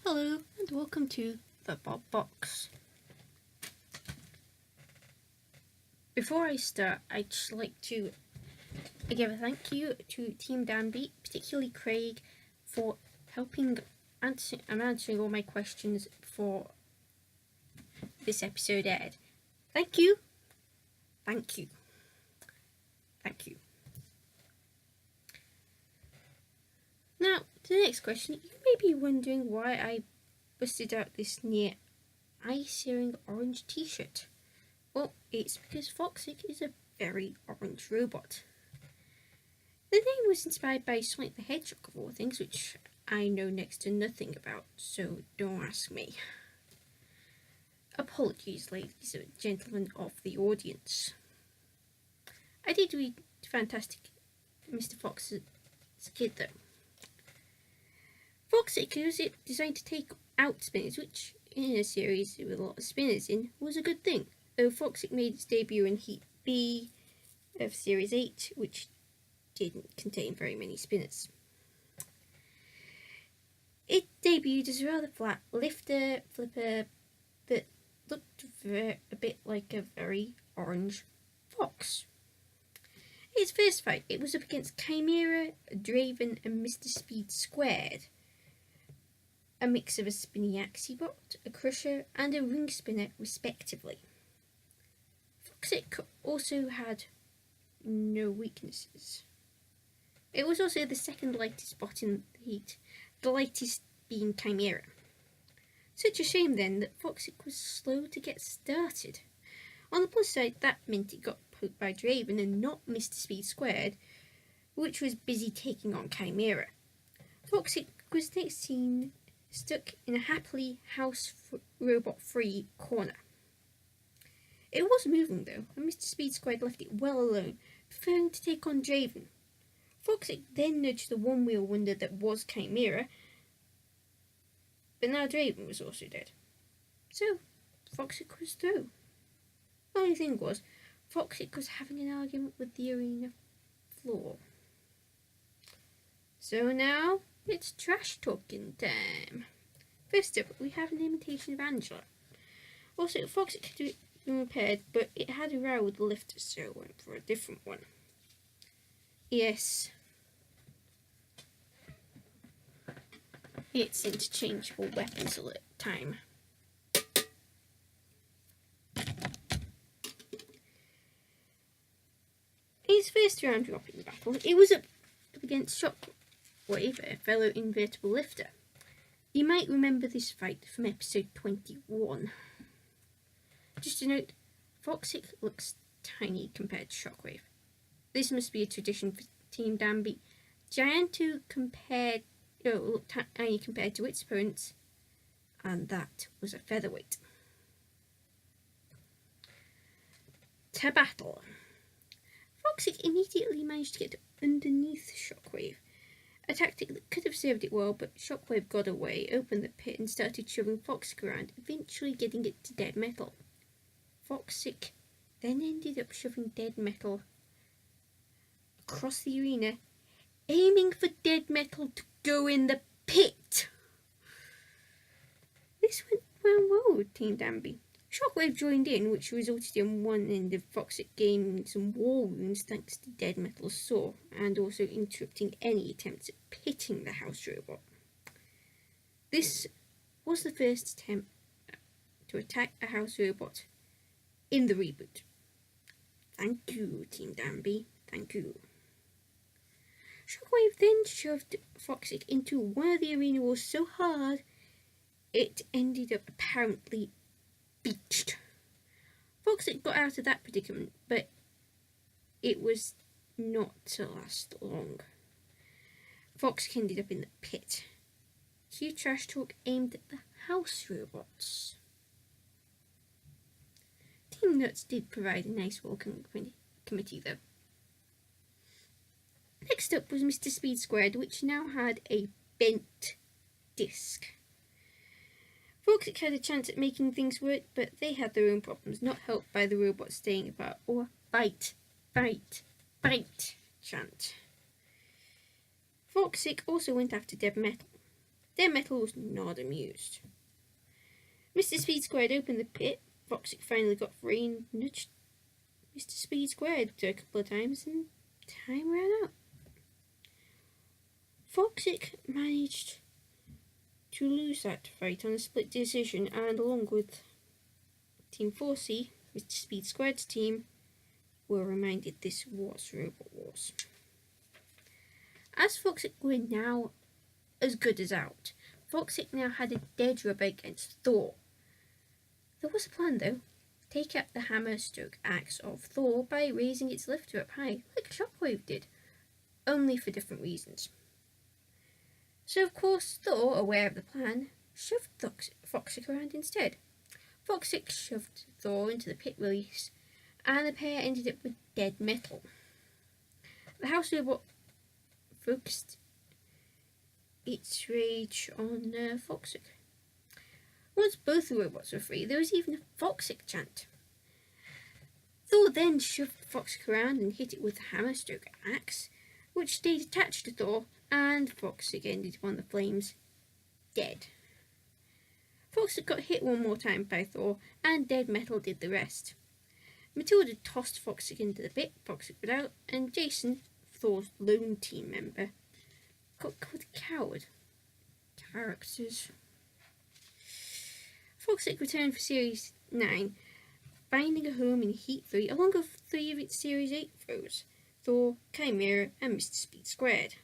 Hello and welcome to the Bob Box. Before I start, I'd just like to give a thank you to Team Danby, particularly Craig, for helping answering all my questions before this episode aired. Thank you. Thank you. Thank you. Now, to the next question. You may be wondering why I busted out this near eye-searing orange t-shirt. Well, it's because Foxic is a very orange robot. The name was inspired by Sonic the Hedgehog of all things, which I know next to nothing about, so don't ask me. Apologies, ladies and gentlemen of the audience. I did read Fantastic Mr. Fox's Kid though. Foxic was designed to take out spinners, which in a series with a lot of spinners in was a good thing, though Foxic made its debut in Heat B of Series 8, which didn't contain very many spinners. It debuted as a rather flat lifter flipper that looked a bit like a very orange fox. Its first fight, it was up against Chimera, Draven and Mr. Speed Squared, a mix of a spinny Axibot, a Crusher and a Ring Spinner respectively. Foxic also had no weaknesses. It was also the second lightest bot in the heat, the lightest being Chimera. Such a shame then that Foxic was slow to get started. On the plus side, that meant it got poked by Draven and not Mr. Speed Squared, which was busy taking on Chimera. Foxic was next seen stuck in a happily robot-free corner. It was moving though, and Mr. Speed Squared left it well alone, preferring to take on Draven. Foxic then nudged the one-wheel wonder that was Chimera, but now Draven was also dead. So, Foxic was through. The only thing was, Foxic was having an argument with the arena floor. So now, it's trash talking time. First up, we have an imitation of Angela. Also, Foxic had been repaired, but it had a row with the lifter, so I went for a different one. Yes, it's interchangeable weapons all the time. His first round drop in battle, it was up against Shockwave, a fellow invertible lifter. You might remember this fight from episode 21. Just to note, Foxic looks tiny compared to Shockwave. This must be a tradition for Team Danby. Gianto looked tiny compared to its opponents, and that was a featherweight. To battle. Foxic immediately managed to get underneath Shockwave, a tactic that could have served it well, but Shockwave got away, opened the pit and started shoving Foxic around, eventually getting it to dead metal. Foxic then ended up shoving dead metal across the arena, aiming for dead metal to go in the pit. This went well with Team Danby. Shockwave joined in, which resulted in one end of Foxic gaining some war wounds thanks to Dead Metal's saw, and also interrupting any attempts at pitting the house robot. This was the first attempt to attack a house robot in the reboot. Thank you, Team Danby. Thank you. Shockwave then shoved Foxic into one of the arena walls so hard it ended up apparently beached. Foxic got out of that predicament, but it was not to last long. Foxic ended up in the pit. Cue trash talk aimed at the house robots. Team Nuts did provide a nice welcome committee though. Next up was Mr. Speed Squared, which now had a bent disc. Foxic had a chance at making things work, but they had their own problems, not helped by the robots staying apart or bite, bite, bite chant. Foxic also went after Dead Metal. Dead Metal was not amused. Mr. Speed Squared opened the pit. Foxic finally got free and nudged Mr. Speed Squared a couple of times, and time ran out. Foxic managed to lose that fight on a split decision, and along with Team 4C, Mr. Speed Squared's team, were reminded this was Robot Wars. As Foxic were now as good as out, Foxic now had a dead rubber against Thor. There was a plan though. Take out the hammer stroke axe of Thor by raising its lifter up high, like Shockwave did, only for different reasons. So of course Thor, aware of the plan, shoved Foxic around instead. Foxic shoved Thor into the pit release, and the pair ended up with Dead Metal. The house robot focused its rage on Foxic. Once both the robots were free, there was even a Foxic chant. Thor then shoved Foxic around and hit it with the hammer stroke axe, which stayed attached to Thor, and Foxic ended on the flames, dead. Foxic got hit one more time by Thor, and Dead Metal did the rest. Matilda tossed Foxic into the pit, Foxic got out, and Jason, Thor's lone team member, got called a coward. Characters. Foxic returned for Series 9, finding a home in Heat 3 along with 3 of its Series 8 foes, Thor, Chimera, and Mr. Speed Squared.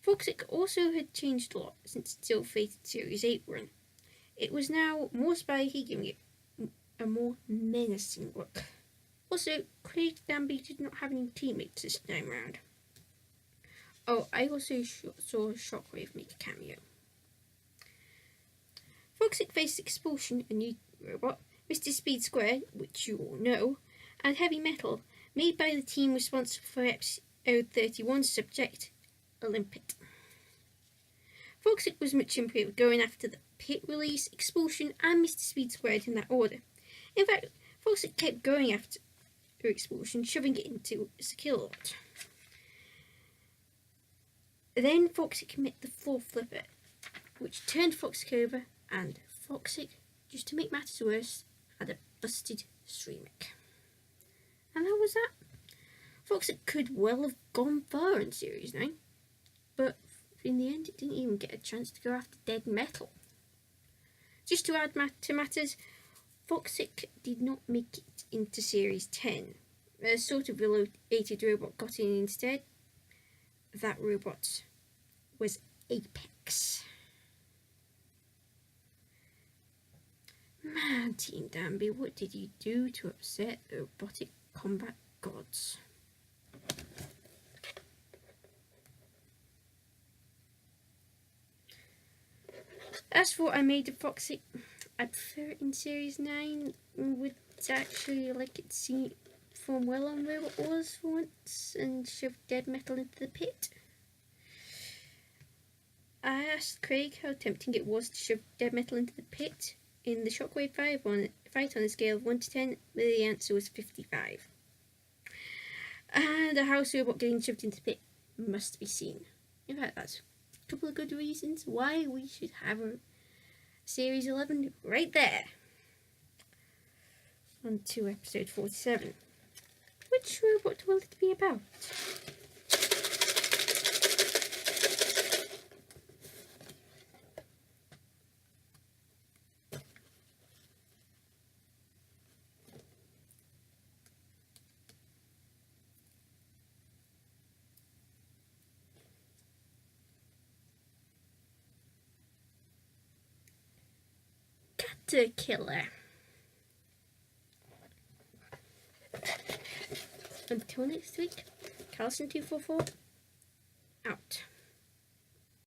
Foxic also had changed a lot since its ill-fated Series 8 run. It was now more spiky, giving it a more menacing look. Also, Craig Danby did not have any teammates this time round. Oh, I also saw Shockwave make a cameo. Foxic faced Expulsion, a new robot, Mr. Speed Squared, which you all know, and Heavy Metal, made by the team responsible for Episode 31's subject, Olympit. Foxic was much improved, going after the pit release, Expulsion, and Mr. Speed Squared in that order. In fact, Foxic kept going after Expulsion, shoving it into a skill lot. Then Foxic met the floor flipper, which turned Foxic over, and Foxic, just to make matters worse, had a busted streamic. And that was that. Foxic could well have gone far in Series 9, but in the end it didn't even get a chance to go after Dead Metal. Just to add to matters, Foxic did not make it into Series 10. A sort of related robot got in instead. That robot was Apex. Man, Team Danby, what did you do to upset the robotic combat gods? As for what I made of Foxic, I prefer it in Series 9. Would actually like it to perform well on Robot Wars for once and shove Dead Metal into the pit. I asked Craig how tempting it was to shove Dead Metal into the pit in the Shockwave fight on a scale of 1 to 10, the answer was 55. And a house robot getting shoved into the pit must be seen. In fact, that's a couple of good reasons why we should have a Series 11 right there. On to episode 47. Which robot will it be about? Killer. Until next week, Carlson244 out.